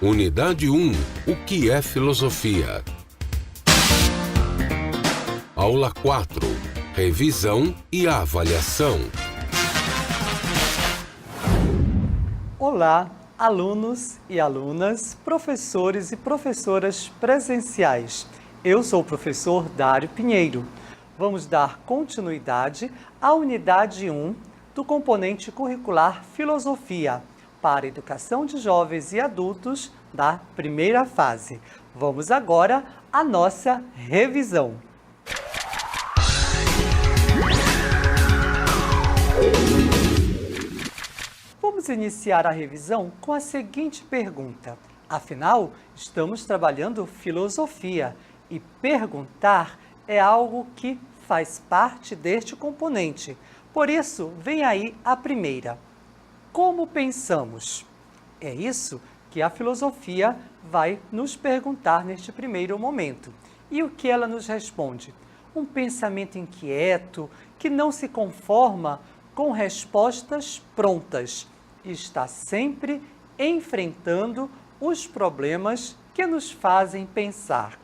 Unidade 1. O que é filosofia? Aula 4. Revisão e avaliação. Olá, alunos e alunas, professores e professoras presenciais. Eu sou o professor Dário Pinheiro. Vamos dar continuidade à unidade 1 do componente curricular Filosofia para Educação de Jovens e Adultos da primeira fase. Vamos agora à nossa revisão. Vamos iniciar a revisão com a seguinte pergunta. Afinal, estamos trabalhando filosofia e perguntar é algo que faz parte deste componente. Por isso, vem aí a primeira. Como pensamos? É isso que a filosofia vai nos perguntar neste primeiro momento. E o que ela nos responde? Um pensamento inquieto, que não se conforma com respostas prontas. Está sempre enfrentando os problemas que nos fazem pensar.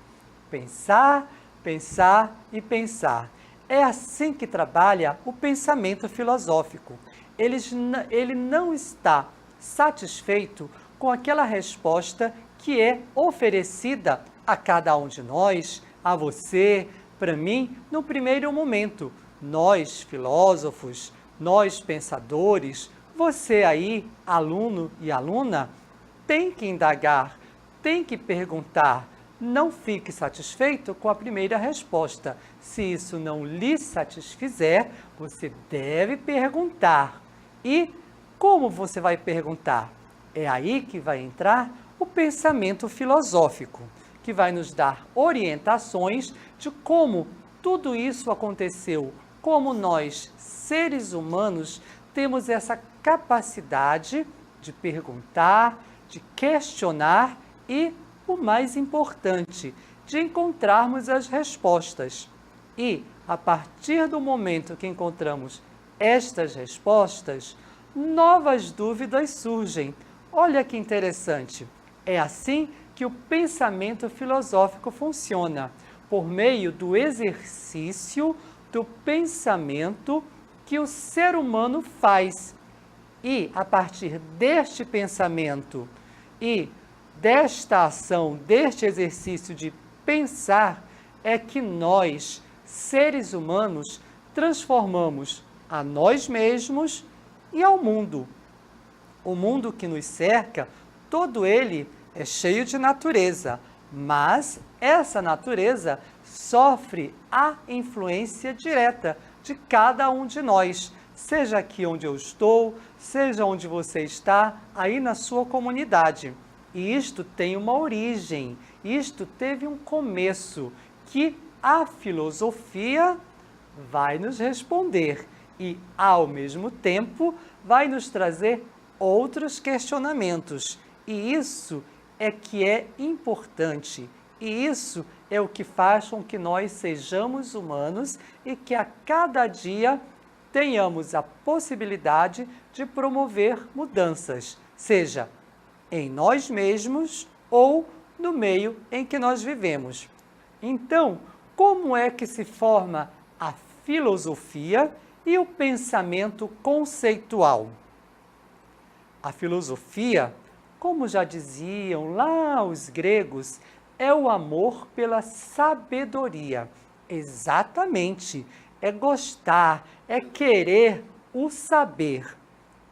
Pensar, pensar e pensar. É assim que trabalha o pensamento filosófico. Ele não está satisfeito com aquela resposta que é oferecida a cada um de nós, a você, para mim, no primeiro momento. Nós, filósofos, nós, pensadores, você aí, aluno e aluna, tem que indagar, tem que perguntar. Não fique satisfeito com a primeira resposta. Se isso não lhe satisfizer, você deve perguntar. E como você vai perguntar? É aí que vai entrar o pensamento filosófico, que vai nos dar orientações de como tudo isso aconteceu, como nós, seres humanos, temos essa capacidade de perguntar, de questionar e, o mais importante, de encontrarmos as respostas. E, a partir do momento que encontramos estas respostas, novas dúvidas surgem. Olha que interessante. É assim que o pensamento filosófico funciona, por meio do exercício do pensamento que o ser humano faz. E, a partir deste pensamento e desta ação, deste exercício de pensar, é que nós, seres humanos, transformamos a nós mesmos e ao mundo. O mundo que nos cerca, todo ele é cheio de natureza, mas essa natureza sofre a influência direta de cada um de nós, seja aqui onde eu estou, seja onde você está, aí na sua comunidade. E isto tem uma origem, isto teve um começo, que a filosofia vai nos responder e, ao mesmo tempo, vai nos trazer outros questionamentos. E isso é que é importante, e isso é o que faz com que nós sejamos humanos e que a cada dia tenhamos a possibilidade de promover mudanças, seja em nós mesmos ou no meio em que nós vivemos. Então, como é que se forma a filosofia e o pensamento conceitual? A filosofia, como já diziam lá os gregos, é o amor pela sabedoria. Exatamente, é gostar, é querer o saber.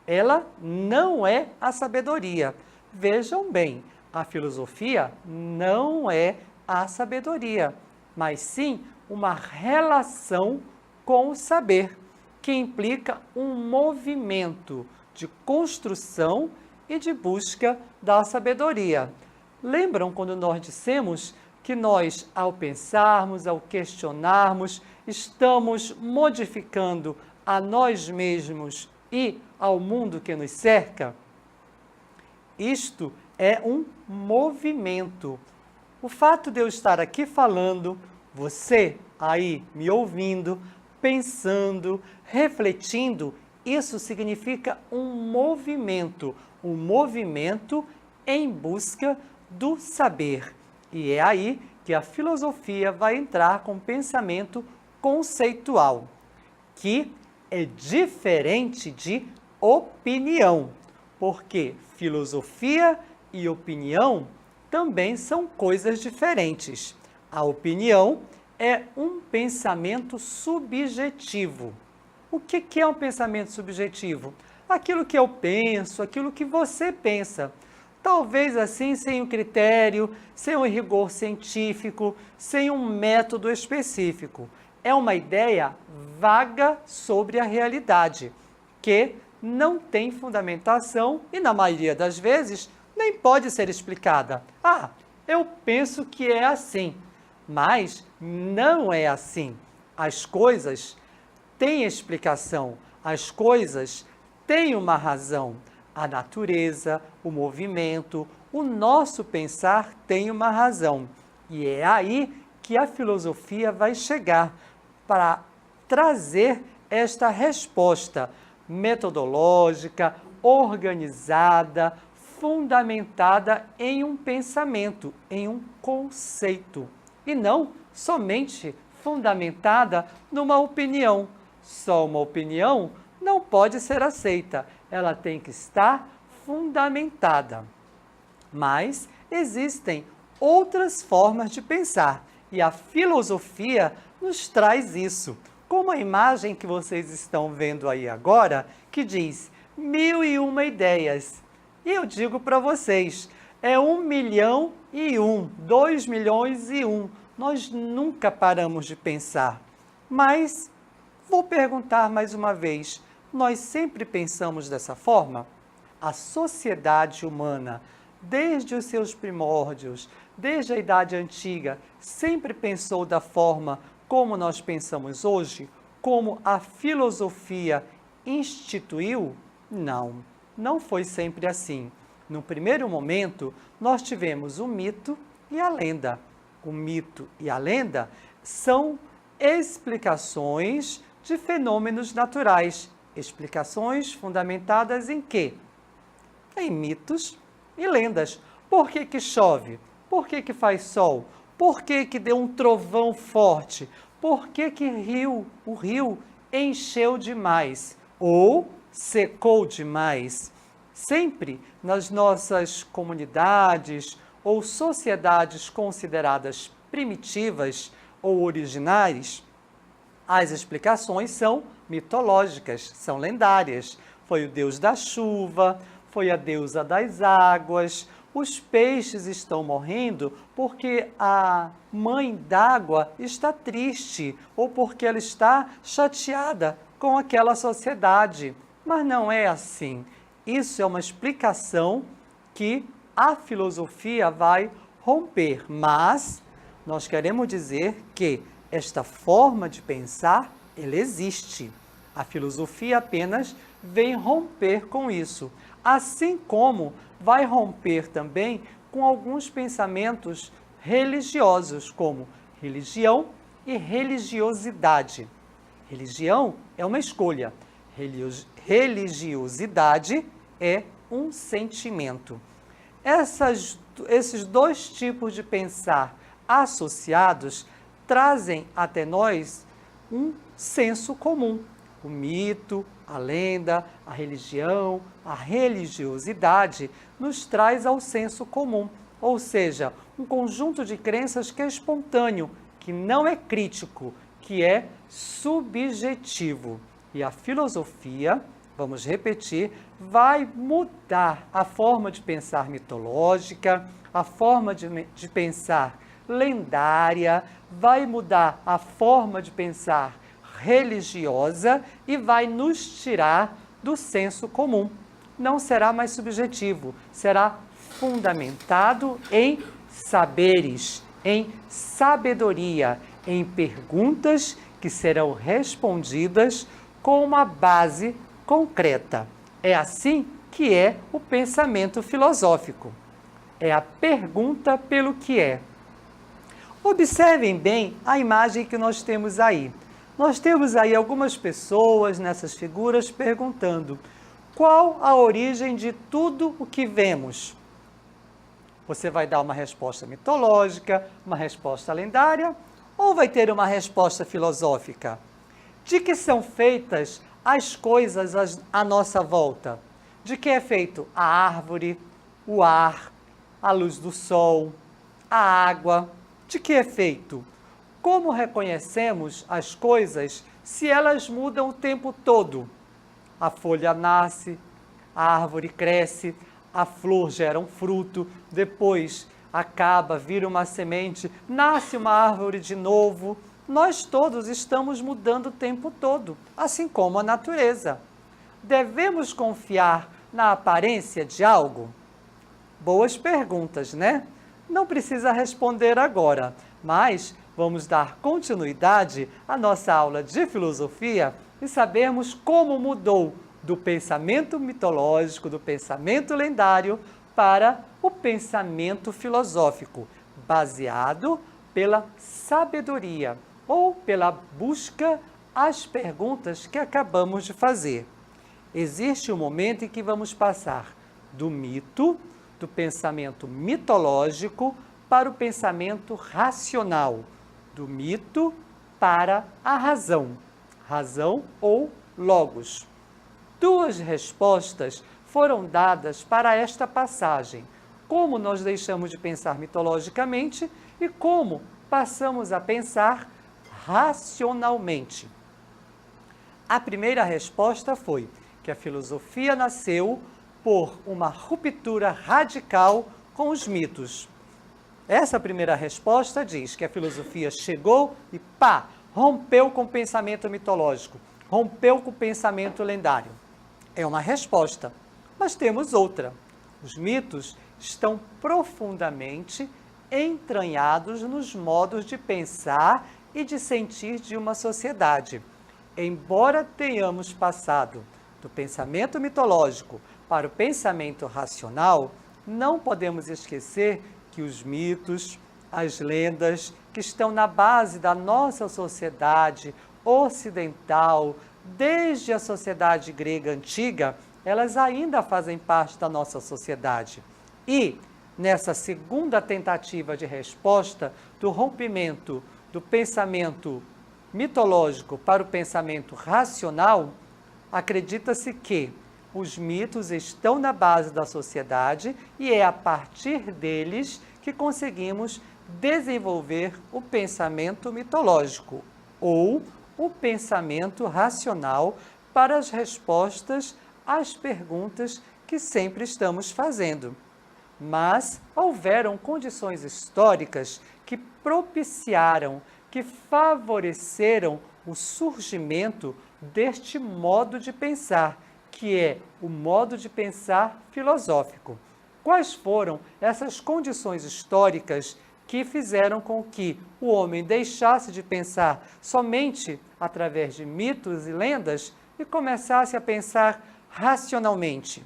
Ela não é a sabedoria. Vejam bem, a filosofia não é a sabedoria, mas sim uma relação com o saber, que implica um movimento de construção e de busca da sabedoria. Lembram quando nós dissemos que nós, ao pensarmos, ao questionarmos, estamos modificando a nós mesmos e ao mundo que nos cerca? Isto é um movimento. O fato de eu estar aqui falando, você aí me ouvindo, pensando, refletindo, isso significa um movimento em busca do saber. E é aí que a filosofia vai entrar com o pensamento conceitual, que é diferente de opinião, porque filosofia e opinião também são coisas diferentes. A opinião é um pensamento subjetivo. O que é um pensamento subjetivo? Aquilo que eu penso, aquilo que você pensa. Talvez assim, sem um critério, sem um rigor científico, sem um método específico. É uma ideia vaga sobre a realidade, que não tem fundamentação e, na maioria das vezes, nem pode ser explicada. Ah, eu penso que é assim, mas não é assim. As coisas têm explicação, as coisas têm uma razão. A natureza, o movimento, o nosso pensar tem uma razão. E é aí que a filosofia vai chegar para trazer esta resposta metodológica, organizada, fundamentada em um pensamento, em um conceito, e não somente fundamentada numa opinião. Só uma opinião não pode ser aceita, ela tem que estar fundamentada. Mas existem outras formas de pensar e a filosofia nos traz isso, como a imagem que vocês estão vendo aí agora, que diz 1001 ideias. E eu digo para vocês, é 1.000.001, 2.000.001. Nós nunca paramos de pensar. Mas vou perguntar mais uma vez, nós sempre pensamos dessa forma? A sociedade humana, desde os seus primórdios, desde a Idade Antiga, sempre pensou da forma como nós pensamos hoje? Como a filosofia instituiu? Não, não foi sempre assim. No primeiro momento, nós tivemos o mito e a lenda. O mito e a lenda são explicações de fenômenos naturais. Explicações fundamentadas em quê? Em mitos e lendas. Por que que chove? Por que que faz sol? Por que que deu um trovão forte? Por que que o rio encheu demais? Ou secou demais? Sempre nas nossas comunidades ou sociedades consideradas primitivas ou originais, as explicações são mitológicas, são lendárias. Foi o deus da chuva, foi a deusa das águas, os peixes estão morrendo porque a mãe d'água está triste ou porque ela está chateada com aquela sociedade. Mas não é assim. Isso é uma explicação que a filosofia vai romper, mas nós queremos dizer que esta forma de pensar, ela existe. A filosofia apenas vem romper com isso, assim como vai romper também com alguns pensamentos religiosos, como religião e religiosidade. Religião é uma escolha, religiosidade é um sentimento. Esses dois tipos de pensar associados trazem até nós um senso comum. O mito, a lenda, a religião, a religiosidade nos traz ao senso comum, ou seja, um conjunto de crenças que é espontâneo, que não é crítico, que é subjetivo. E a filosofia, vamos repetir, vai mudar a forma de pensar mitológica, a forma de pensar lendária, vai mudar a forma de pensar religiosa e vai nos tirar do senso comum. Não será mais subjetivo, será fundamentado em saberes, em sabedoria, em perguntas que serão respondidas com uma base concreta. É assim que é o pensamento filosófico. É a pergunta pelo que é. Observem bem a imagem que nós temos aí. Nós temos aí algumas pessoas nessas figuras perguntando: qual a origem de tudo o que vemos? Você vai dar uma resposta mitológica, uma resposta lendária ou vai ter uma resposta filosófica? De que são feitas as coisas à nossa volta? De que é feito a árvore, o ar, a luz do sol, a água? De que é feito? Como reconhecemos as coisas se elas mudam o tempo todo? A folha nasce, a árvore cresce, a flor gera um fruto, depois acaba, vira uma semente, nasce uma árvore de novo. Nós todos estamos mudando o tempo todo, assim como a natureza. Devemos confiar na aparência de algo? Boas perguntas, né? Não precisa responder agora, mas vamos dar continuidade à nossa aula de filosofia e sabermos como mudou do pensamento mitológico, do pensamento lendário, para o pensamento filosófico, baseado pela sabedoria ou pela busca às perguntas que acabamos de fazer. Existe um momento em que vamos passar do mito, do pensamento mitológico, para o pensamento racional, do mito para a razão, razão ou logos. Duas respostas foram dadas para esta passagem, como nós deixamos de pensar mitologicamente e como passamos a pensar racionalmente. A primeira resposta foi que a filosofia nasceu por uma ruptura radical com os mitos. Essa primeira resposta diz que a filosofia chegou e pá, rompeu com o pensamento mitológico, rompeu com o pensamento lendário. É uma resposta, mas temos outra. Os mitos estão profundamente entranhados nos modos de pensar e de sentir de uma sociedade. Embora tenhamos passado do pensamento mitológico para o pensamento racional, não podemos esquecer que os mitos, as lendas que estão na base da nossa sociedade ocidental, desde a sociedade grega antiga, elas ainda fazem parte da nossa sociedade. E, nessa segunda tentativa de resposta do rompimento do pensamento mitológico para o pensamento racional, acredita-se que os mitos estão na base da sociedade e é a partir deles que conseguimos desenvolver o pensamento mitológico ou o pensamento racional para as respostas às perguntas que sempre estamos fazendo. Mas houveram condições históricas que propiciaram, que favoreceram o surgimento deste modo de pensar, que é o modo de pensar filosófico. Quais foram essas condições históricas que fizeram com que o homem deixasse de pensar somente através de mitos e lendas e começasse a pensar racionalmente?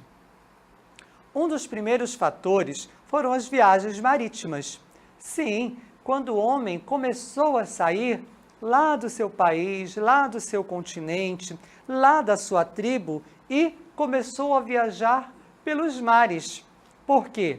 Um dos primeiros fatores foram as viagens marítimas. Sim, quando o homem começou a sair lá do seu país, lá do seu continente, lá da sua tribo e começou a viajar pelos mares. Por quê?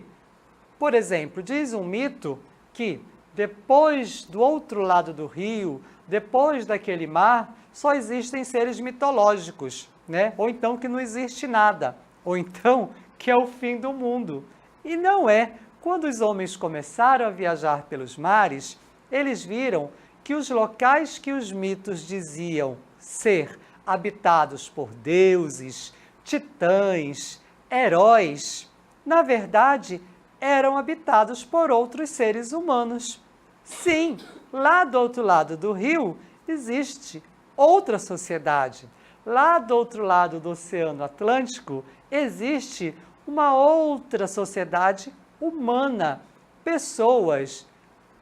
Por exemplo, diz um mito que depois do outro lado do rio, depois daquele mar, só existem seres mitológicos, né? Ou então que não existe nada, ou então que é o fim do mundo. E não é. Quando os homens começaram a viajar pelos mares, eles viram que os locais que os mitos diziam ser habitados por deuses, titãs, heróis, na verdade, eram habitados por outros seres humanos. Sim, lá do outro lado do rio existe outra sociedade. Lá do outro lado do Oceano Atlântico existe uma outra sociedade humana, pessoas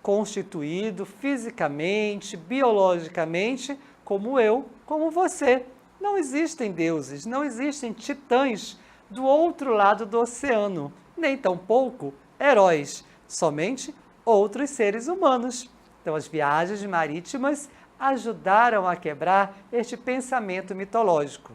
constituídas fisicamente, biologicamente, como eu, como você. Não existem deuses, não existem titãs do outro lado do oceano, nem tampouco heróis, somente outros seres humanos. Então, as viagens marítimas ajudaram a quebrar este pensamento mitológico.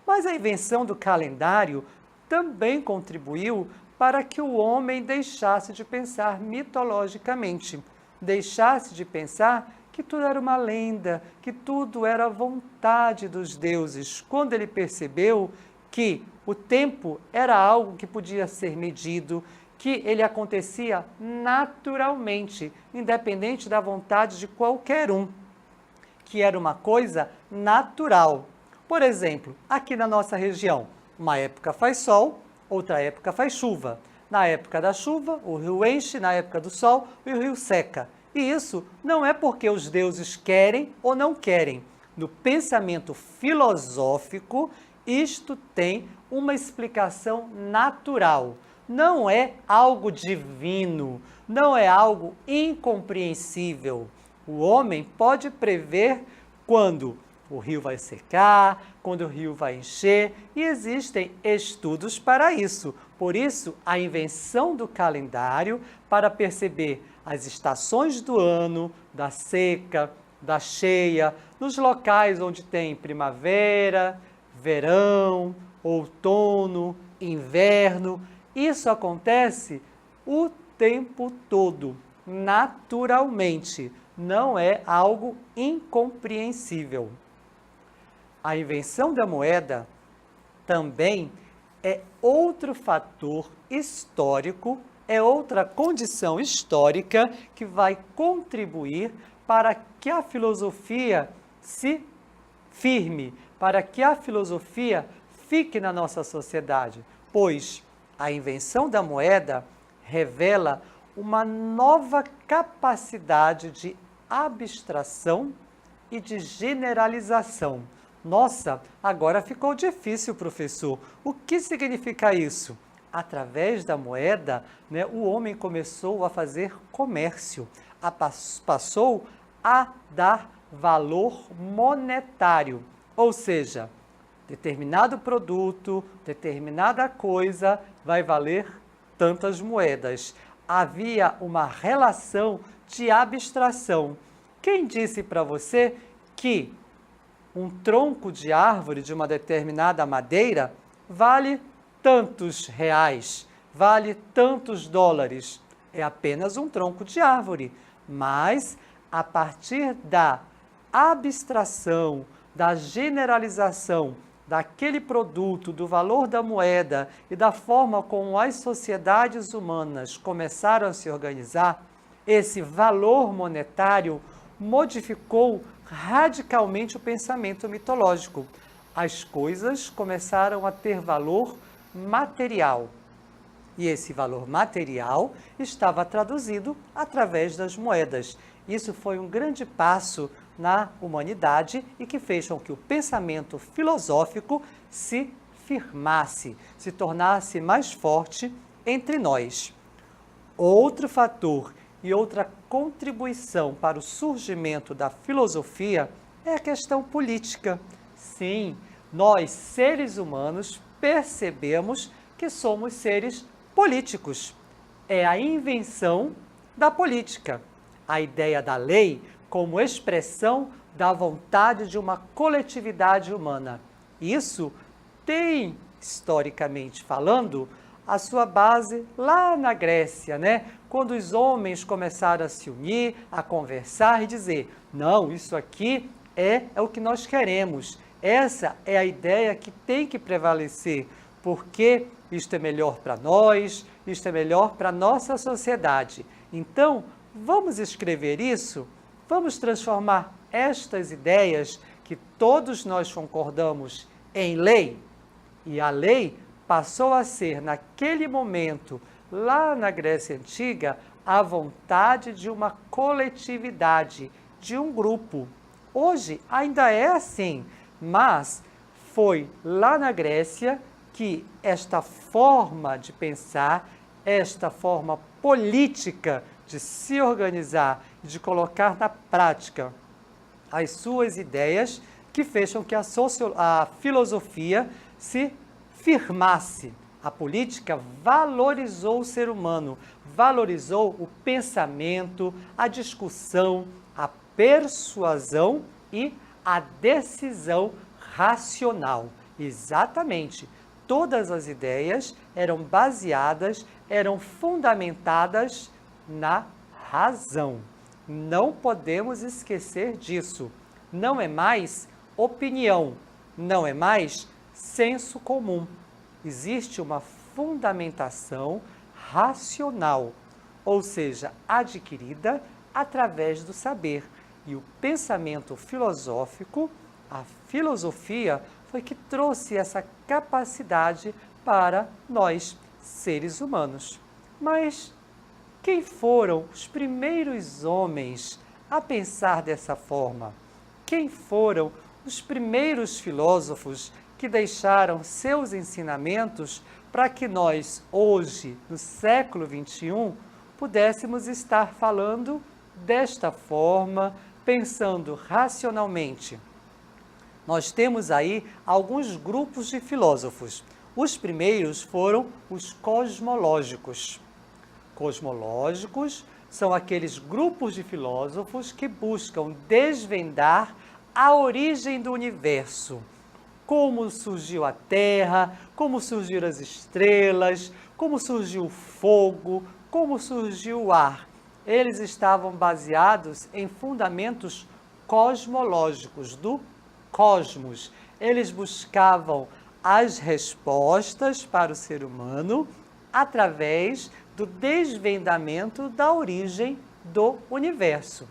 Mas a invenção do calendário também contribuiu para que o homem deixasse de pensar mitologicamente, deixasse de pensar que tudo era uma lenda, que tudo era vontade dos deuses, quando ele percebeu que o tempo era algo que podia ser medido, que ele acontecia naturalmente, independente da vontade de qualquer um, que era uma coisa natural. Por exemplo, aqui na nossa região, uma época faz sol, outra época faz chuva. Na época da chuva, o rio enche, na época do sol, o rio seca. E isso não é porque os deuses querem ou não querem. No pensamento filosófico, isto tem uma explicação natural. Não é algo divino, não é algo incompreensível. O homem pode prever quando o rio vai secar, quando o rio vai encher, e existem estudos para isso. Por isso, a invenção do calendário para perceber as estações do ano, da seca, da cheia, nos locais onde tem primavera, verão, outono, inverno. Isso acontece o tempo todo, naturalmente. Não é algo incompreensível. A invenção da moeda também é outro fator histórico, é outra condição histórica que vai contribuir para que a filosofia se firme, para que a filosofia fique na nossa sociedade, pois a invenção da moeda revela uma nova capacidade de abstração e de generalização. Nossa, agora ficou difícil, professor. O que significa isso? Através da moeda, o homem começou a fazer comércio, passou a dar valor monetário, ou seja, determinado produto, determinada coisa vai valer tantas moedas. Havia uma relação de abstração. Quem disse para você que um tronco de árvore de uma determinada madeira vale tantos reais, vale tantos dólares? É apenas um tronco de árvore, mas a partir da abstração, da generalização daquele produto, do valor da moeda e da forma como as sociedades humanas começaram a se organizar, esse valor monetário modificou radicalmente o pensamento mitológico. As coisas começaram a ter valor material. E esse valor material estava traduzido através das moedas. Isso foi um grande passo na humanidade e que fez com que o pensamento filosófico se firmasse, se tornasse mais forte entre nós. Outro fator e outra contribuição para o surgimento da filosofia é a questão política. Sim, nós, seres humanos, percebemos que somos seres políticos. É a invenção da política. A ideia da lei como expressão da vontade de uma coletividade humana. Isso tem, historicamente falando, a sua base lá na Grécia, Quando os homens começaram a se unir, a conversar e dizer, não, isso aqui é o que nós queremos. Essa é a ideia que tem que prevalecer, porque isto é melhor para nós, isto é melhor para a nossa sociedade. Então, vamos escrever isso? Vamos transformar estas ideias que todos nós concordamos em lei? E a lei passou a ser, naquele momento, lá na Grécia Antiga, a vontade de uma coletividade, de um grupo. Hoje ainda é assim, mas foi lá na Grécia que esta forma de pensar, esta forma política de se organizar, de colocar na prática as suas ideias, que fez com que a filosofia se firmasse. A política valorizou o ser humano, valorizou o pensamento, a discussão, a persuasão e a decisão racional. Exatamente. todas as ideias eram baseadas, eram fundamentadas na razão. Não podemos esquecer disso. Não é mais opinião, não é mais senso comum. Existe uma fundamentação racional, ou seja, adquirida através do saber. E o pensamento filosófico, a filosofia, foi que trouxe essa capacidade para nós, seres humanos. Mas quem foram os primeiros homens a pensar dessa forma? Quem foram os primeiros filósofos que deixaram seus ensinamentos para que nós, hoje, no século XXI, pudéssemos estar falando desta forma, pensando racionalmente? Nós temos aí alguns grupos de filósofos. Os primeiros foram os cosmológicos. Cosmológicos são aqueles grupos de filósofos que buscam desvendar a origem do universo. Como surgiu a Terra, como surgiram as estrelas, como surgiu o fogo, como surgiu o ar. Eles estavam baseados em fundamentos cosmológicos, do cosmos. Eles buscavam as respostas para o ser humano através do desvendamento da origem do universo.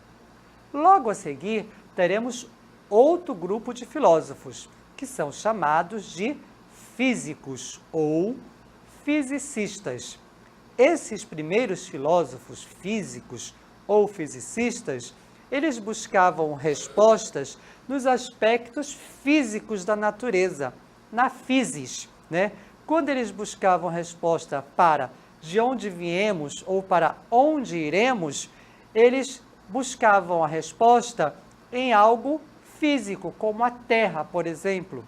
Logo a seguir, teremos outro grupo de filósofos, que são chamados de físicos ou fisicistas. Esses primeiros filósofos físicos ou fisicistas, eles buscavam respostas nos aspectos físicos da natureza, na physis, né? Quando eles buscavam resposta para de onde viemos ou para onde iremos, eles buscavam a resposta em algo físico, como a terra, por exemplo,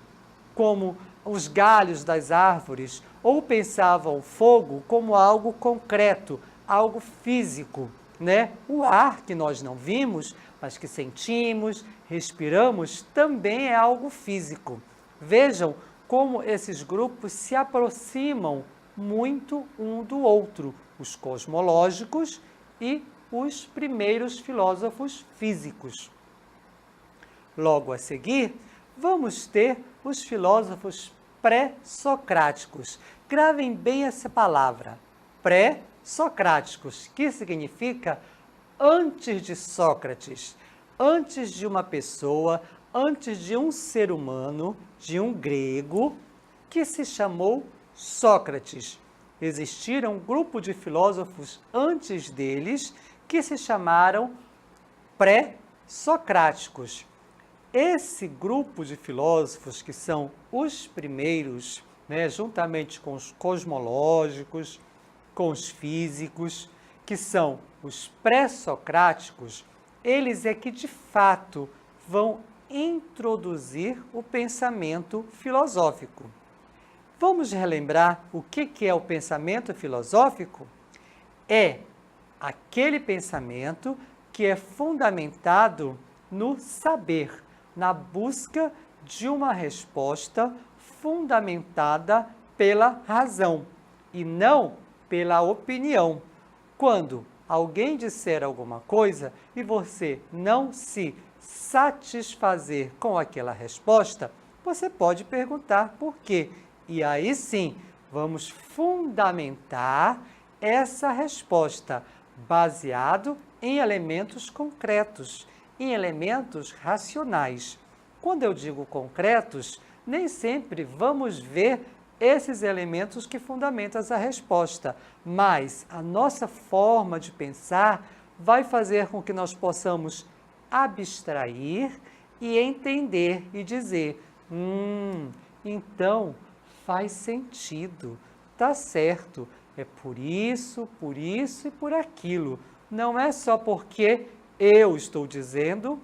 como os galhos das árvores, ou pensavam o fogo como algo concreto, algo físico, né? O ar que nós não vimos, mas que sentimos, respiramos, também é algo físico. Vejam como esses grupos se aproximam muito um do outro, os cosmológicos e os primeiros filósofos físicos. Logo a seguir, vamos ter os filósofos pré-socráticos. Gravem bem essa palavra, pré-socráticos, que significa antes de Sócrates, antes de uma pessoa, antes de um ser humano, de um grego, que se chamou Sócrates. Existiram um grupo de filósofos antes deles que se chamaram pré-socráticos. Esse grupo de filósofos, que são os primeiros, né, juntamente com os cosmológicos, com os físicos, que são os pré-socráticos, eles é que de fato vão introduzir o pensamento filosófico. Vamos relembrar o que é o pensamento filosófico? É aquele pensamento que é fundamentado no saber, na busca de uma resposta fundamentada pela razão e não pela opinião. Quando alguém disser alguma coisa e você não se satisfazer com aquela resposta, você pode perguntar por quê. E aí sim, vamos fundamentar essa resposta baseado em elementos concretos, em elementos racionais. Quando eu digo concretos, nem sempre vamos ver esses elementos que fundamentam essa resposta, mas a nossa forma de pensar vai fazer com que nós possamos abstrair e entender e dizer, então faz sentido, tá certo, é por isso e por aquilo. Não é só porque eu estou dizendo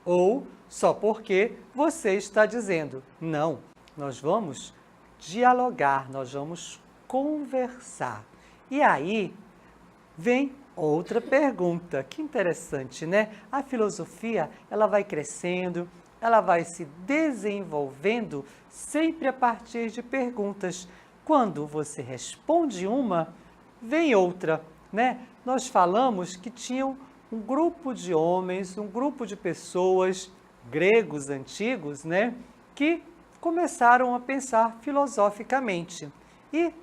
ou só porque você está dizendo. Não, nós vamos dialogar, nós vamos conversar. E aí vem outra pergunta, que interessante, né? A filosofia, ela vai crescendo, ela vai se desenvolvendo sempre a partir de perguntas. Quando você responde uma, vem outra, né? Nós falamos que tinham um grupo de homens, um grupo de pessoas, gregos antigos, né? Que começaram a pensar filosoficamente. E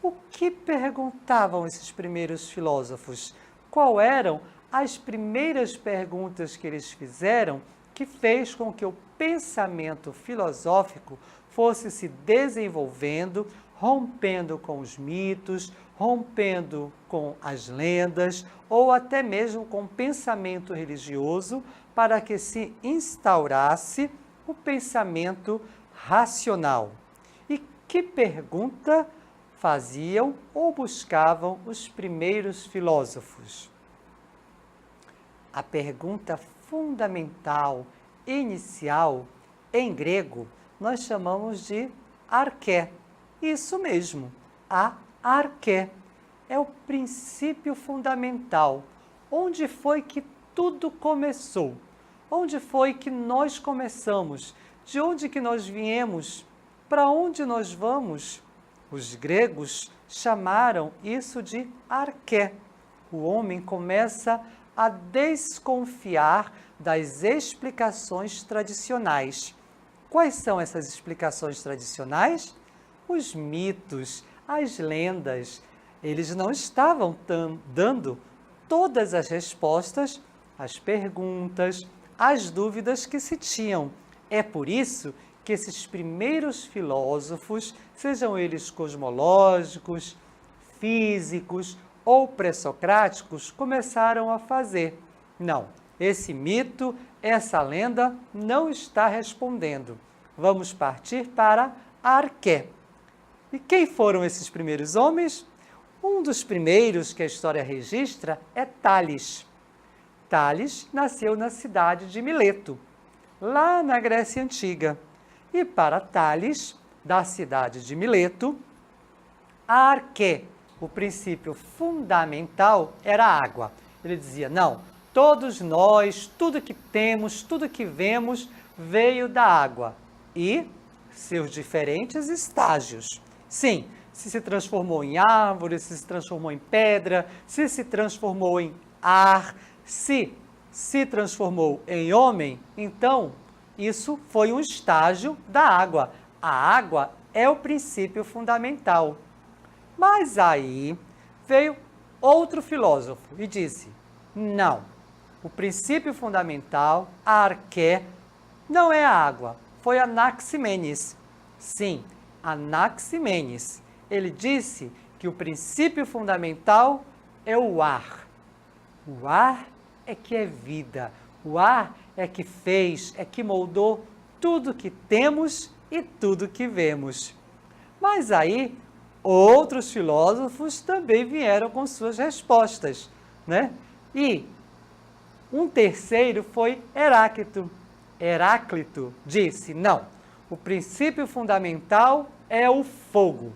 o que perguntavam esses primeiros filósofos? Qual eram as primeiras perguntas que eles fizeram que fez com que o pensamento filosófico fosse se desenvolvendo, rompendo com os mitos, rompendo com as lendas ou até mesmo com o pensamento religioso, para que se instaurasse o pensamento racional? E que pergunta faziam ou buscavam os primeiros filósofos? A pergunta fundamental, inicial, em grego, nós chamamos de arché. Isso mesmo, a arché é o princípio fundamental. Onde foi que tudo começou? Onde foi que nós começamos? De onde que nós viemos? Para onde nós vamos? Os gregos chamaram isso de arché. O homem começa a desconfiar das explicações tradicionais. Quais são essas explicações tradicionais? Os mitos, as lendas. Eles não estavam dando todas as respostas às perguntas, às dúvidas que se tinham. É por isso que esses primeiros filósofos, sejam eles cosmológicos, físicos ou pré-socráticos, começaram a fazer. Não, esse mito, essa lenda não está respondendo. Vamos partir para arché. E quem foram esses primeiros homens? Um dos primeiros que a história registra é Tales. Tales nasceu na cidade de Mileto, lá na Grécia Antiga. E para Tales, da cidade de Mileto, a arché, o princípio fundamental, era a água. Ele dizia, não, todos nós, tudo que temos, tudo que vemos, veio da água. E seus diferentes estágios. Sim, se transformou em árvore, se transformou em pedra, se transformou em ar, se transformou em homem, então isso foi um estágio da água. A água é o princípio fundamental. Mas aí veio outro filósofo e disse, não, o princípio fundamental, a arché, não é a água, foi Anaximenes. Sim, Anaximenes. Ele disse que o princípio fundamental é o ar. O ar é que é vida. O ar é que fez, é que moldou tudo que temos e tudo que vemos. Mas aí, outros filósofos também vieram com suas respostas, né? E um terceiro foi Heráclito. Heráclito disse, não, o princípio fundamental é o fogo.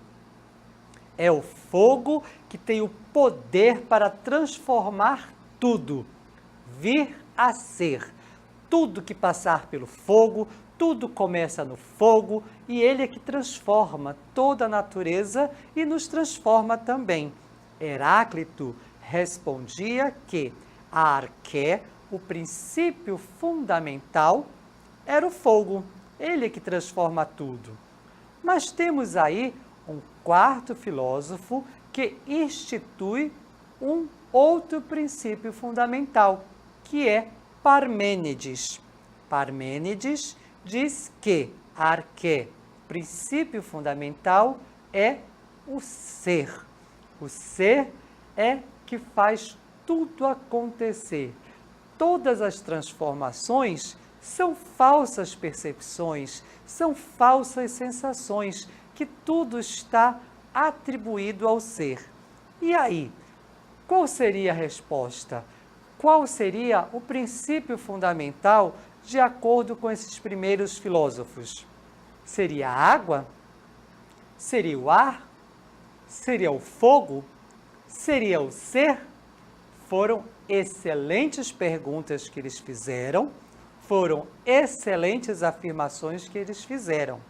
É o fogo que tem o poder para transformar tudo, vir a ser. Tudo que passar pelo fogo, tudo começa no fogo e ele é que transforma toda a natureza e nos transforma também. Heráclito respondia que a arché, o princípio fundamental, era o fogo. Ele é que transforma tudo. Mas temos aí um quarto filósofo que institui um outro princípio fundamental, que é Parmênides. Parmênides diz que a arché, princípio fundamental, é o ser. O ser é que faz tudo acontecer. Todas as transformações são falsas percepções, são falsas sensações, que tudo está atribuído ao ser. E aí, qual seria a resposta? Qual seria o princípio fundamental de acordo com esses primeiros filósofos? Seria a água? Seria o ar? Seria o fogo? Seria o ser? Foram excelentes perguntas que eles fizeram, Foram excelentes afirmações que eles fizeram.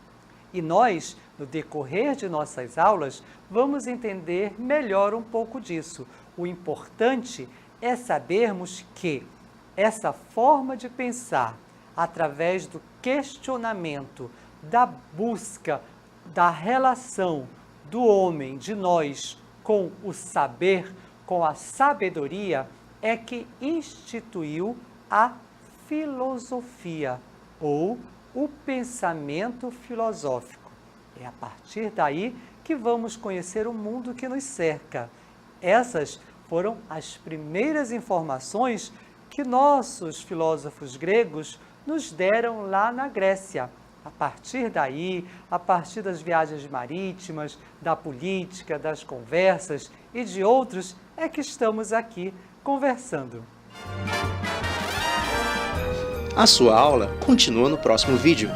E nós, no decorrer de nossas aulas, vamos entender melhor um pouco disso. O importante é sabermos que essa forma de pensar, através do questionamento, da busca, da relação do homem, de nós, com o saber, com a sabedoria, é que instituiu a filosofia, ou o pensamento filosófico. É a partir daí que vamos conhecer o mundo que nos cerca. Essas foram as primeiras informações que nossos filósofos gregos nos deram lá na Grécia. A partir daí, a partir das viagens marítimas, da política, das conversas e de outros, é que estamos aqui conversando. A sua aula continua no próximo vídeo.